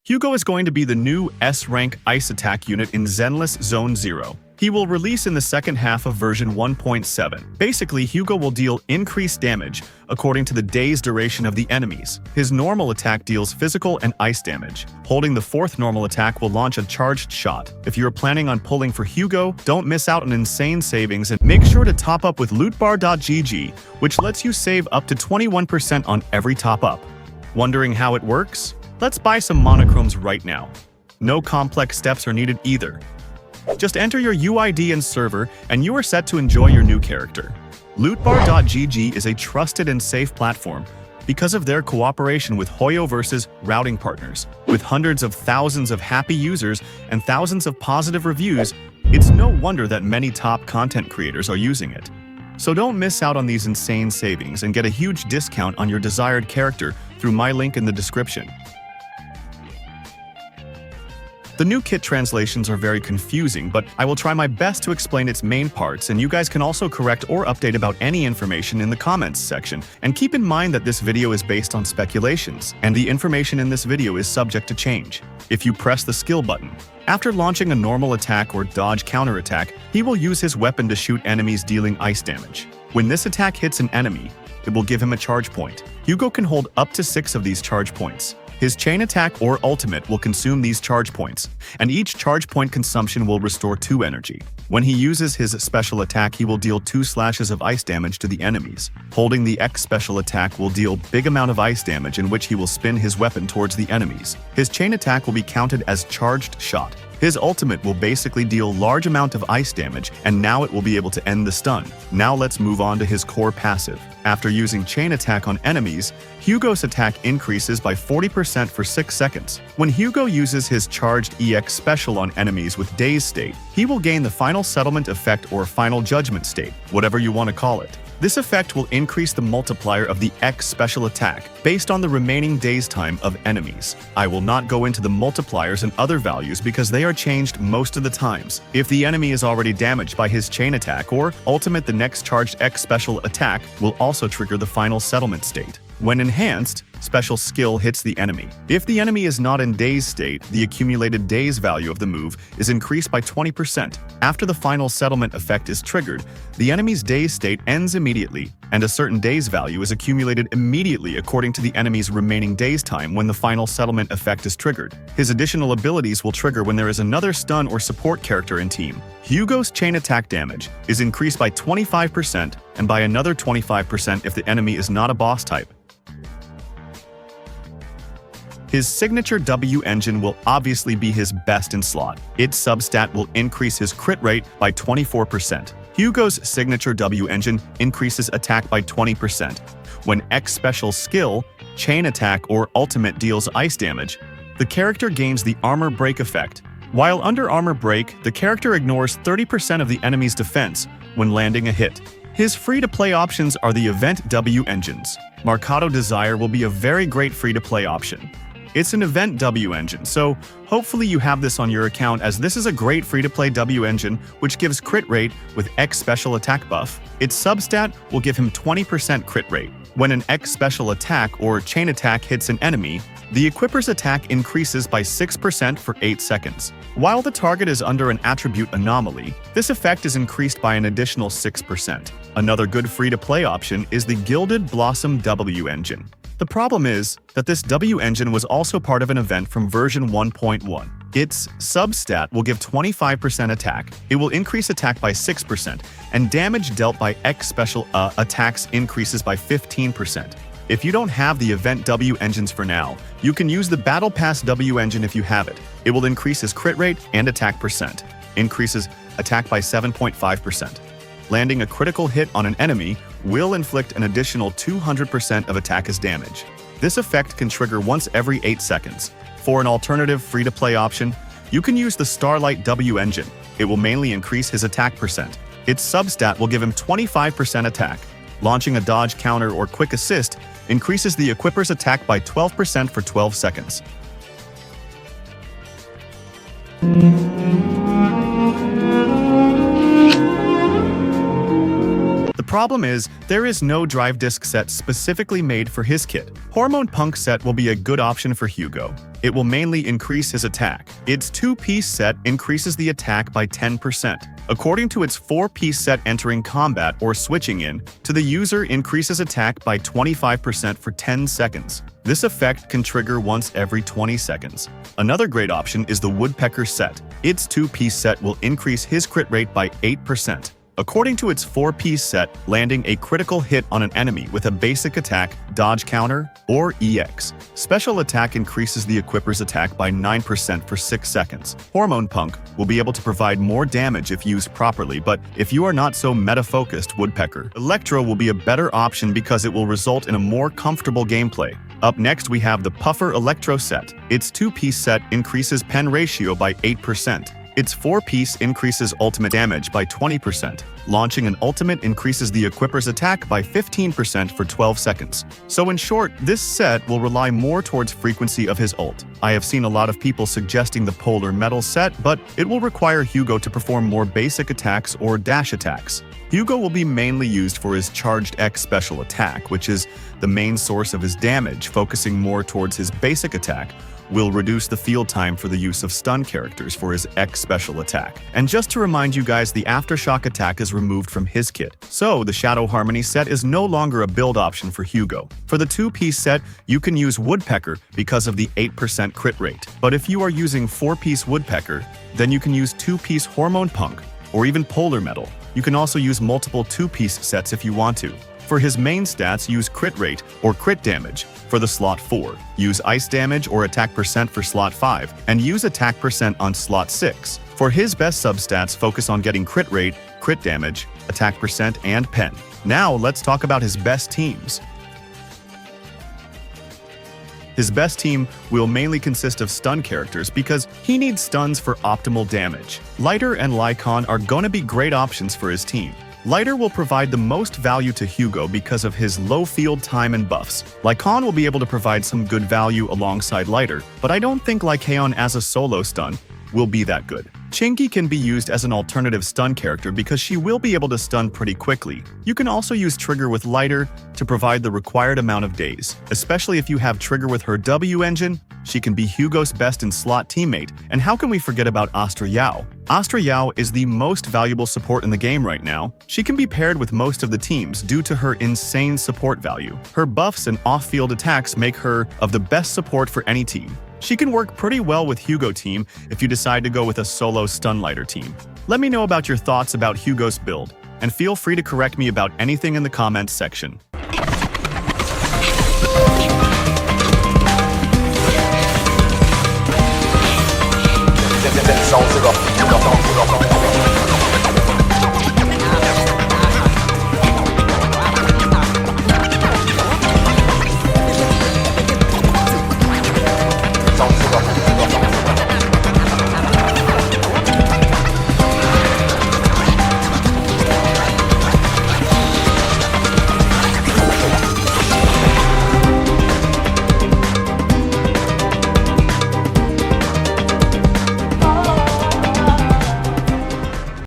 Hugo is going to be the new S-rank ice attack unit in Zenless Zone Zero. He will release in the second half of version 1.7. Basically, Hugo will deal increased damage according to the daze duration of the enemies. His normal attack deals physical and ice damage. Holding the fourth normal attack will launch a charged shot. If you're planning on pulling for Hugo, don't miss out on insane savings and make sure to top up with lootbar.gg, which lets you save up to 21% on every top up. Wondering how it works? Let's buy some monochromes right now. No complex steps are needed either. Just enter your UID and server, and you are set to enjoy your new character. Lootbar.gg is a trusted and safe platform because of their cooperation with Hoyoverse's routing partners. With hundreds of thousands of happy users and thousands of positive reviews, it's no wonder that many top content creators are using it. So don't miss out on these insane savings and get a huge discount on your desired character through my link in the description. The new kit translations are very confusing, but I will try my best to explain its main parts, and you guys can also correct or update about any information in the comments section. And keep in mind that this video is based on speculations, and the information in this video is subject to change. If you press the skill button, after launching a normal attack or dodge counterattack, he will use his weapon to shoot enemies dealing ice damage. When this attack hits an enemy, it will give him a charge point. Hugo can hold up to 6 of these charge points. His chain attack or ultimate will consume these charge points, and each charge point consumption will restore 2 energy. When he uses his special attack, he will deal 2 slashes of ice damage to the enemies. Holding the X special attack will deal big amount of ice damage, in which he will spin his weapon towards the enemies. His chain attack will be counted as charged shot. His ultimate will basically deal large amount of ice damage, and now it will be able to end the stun. Now let's move on to his core passive. After using chain attack on enemies, Hugo's attack increases by 40% for 6 seconds. When Hugo uses his charged EX special on enemies with daze state, he will gain the final settlement effect or final judgment state, whatever you want to call it. This effect will increase the multiplier of the X special attack based on the remaining daze time of enemies. I will not go into the multipliers and other values because they are changed most of the times. If the enemy is already damaged by his chain attack or ultimate, the next charged X special attack will also trigger the final settlement state. When enhanced, special skill hits the enemy. If the enemy is not in daze state, the accumulated daze value of the move is increased by 20%. After the final settlement effect is triggered, the enemy's daze state ends immediately, and a certain daze value is accumulated immediately according to the enemy's remaining daze time when the final settlement effect is triggered. His additional abilities will trigger when there is another stun or support character in team. Hugo's chain attack damage is increased by 25% and by another 25% if the enemy is not a boss type. His signature W engine will obviously be his best in slot. Its substat will increase his crit rate by 24%. Hugo's signature W engine increases attack by 20%. When X special skill, chain attack, or ultimate deals ice damage, the character gains the armor break effect. While under armor break, the character ignores 30% of the enemy's defense when landing a hit. His free-to-play options are the event W engines. Mercado Desire will be a very great free-to-play option. It's an event W engine, so hopefully you have this on your account, as this is a great free-to-play W engine which gives crit rate with X special attack buff. Its substat will give him 20% crit rate. When an X special attack or chain attack hits an enemy, the equipper's attack increases by 6% for 8 seconds. While the target is under an attribute anomaly, this effect is increased by an additional 6%. Another good free-to-play option is the Gilded Blossom W engine. The problem is that this W engine was also part of an event from version 1.1. Its substat will give 25% attack, it will increase attack by 6%, and damage dealt by X special attacks increases by 15%. If you don't have the event W engines for now, you can use the Battle Pass W engine if you have it. It will increase his crit rate and attack percent, increases attack by 7.5%. Landing a critical hit on an enemy will inflict an additional 200% of attack as damage. This effect can trigger once every 8 seconds. For an alternative free-to-play option, you can use the Starlight W engine. It will mainly increase his attack percent. Its substat will give him 25% attack. Launching a dodge counter or quick assist increases the equipper's attack by 12% for 12 seconds. The problem is, there is no drive disk set specifically made for his kit. Hormone Punk set will be a good option for Hugo. it will mainly increase his attack. Its 2-piece set increases the attack by 10%. According to its 4-piece set, entering combat or switching in to the user increases attack by 25% for 10 seconds. This effect can trigger once every 20 seconds. Another great option is the Woodpecker set. Its 2-piece set will increase his crit rate by 8%. According to its 4-piece set, landing a critical hit on an enemy with a basic attack, dodge counter, or EX. Special attack increases the equipper's attack by 9% for 6 seconds. Hormone Punk will be able to provide more damage if used properly, but if you are not so meta-focused, Woodpecker. Electro will be a better option because it will result in a more comfortable gameplay. Up next, we have the Puffer Electro set. Its 2-piece set increases pen ratio by 8%. Its 4-piece increases ultimate damage by 20%. Launching an ultimate increases the equipper's attack by 15% for 12 seconds. So in short, this set will rely more towards frequency of his ult. I have seen a lot of people suggesting the Polar Metal set, but it will require Hugo to perform more basic attacks or dash attacks. Hugo will be mainly used for his Charged X special attack, which is the main source of his damage. Focusing more towards his basic attack will reduce the field time for the use of stun characters for his X special attack. And just to remind you guys, the Aftershock attack is removed from his kit, so the Shadow Harmony set is no longer a build option for Hugo. For the 2-piece set, you can use Woodpecker because of the 8% crit rate. But if you are using 4-piece Woodpecker, then you can use 2-piece Hormone Punk, or even Polar Metal. You can also use multiple 2-piece sets if you want to. For his main stats, use crit rate or crit damage for the slot 4, use ice damage or attack percent for slot 5, and use attack percent on slot 6. For his best substats, focus on getting crit rate, crit damage, attack percent, and pen. Now let's talk about his best teams. His best team will mainly consist of stun characters because he needs stuns for optimal damage. Lighter and Lycon are gonna be great options for his team. Lighter will provide the most value to Hugo because of his low field time and buffs. Lycaon will be able to provide some good value alongside Lighter, but I don't think Lycaon as a solo stun will be that good. Chinky can be used as an alternative stun character because she will be able to stun pretty quickly. You can also use Trigger with Lighter to provide the required amount of daze. Especially if you have Trigger with her W engine, she can be Hugo's best in slot teammate. And how can we forget about Astra Yao? Astra Yao is the most valuable support in the game right now. She can be paired with most of the teams due to her insane support value. Her buffs and off-field attacks make her of the best support for any team. She can work pretty well with Hugo team if you decide to go with a solo stun lighter team. Let me know about your thoughts about Hugo's build, and feel free to correct me about anything in the comments section. Zone Zero.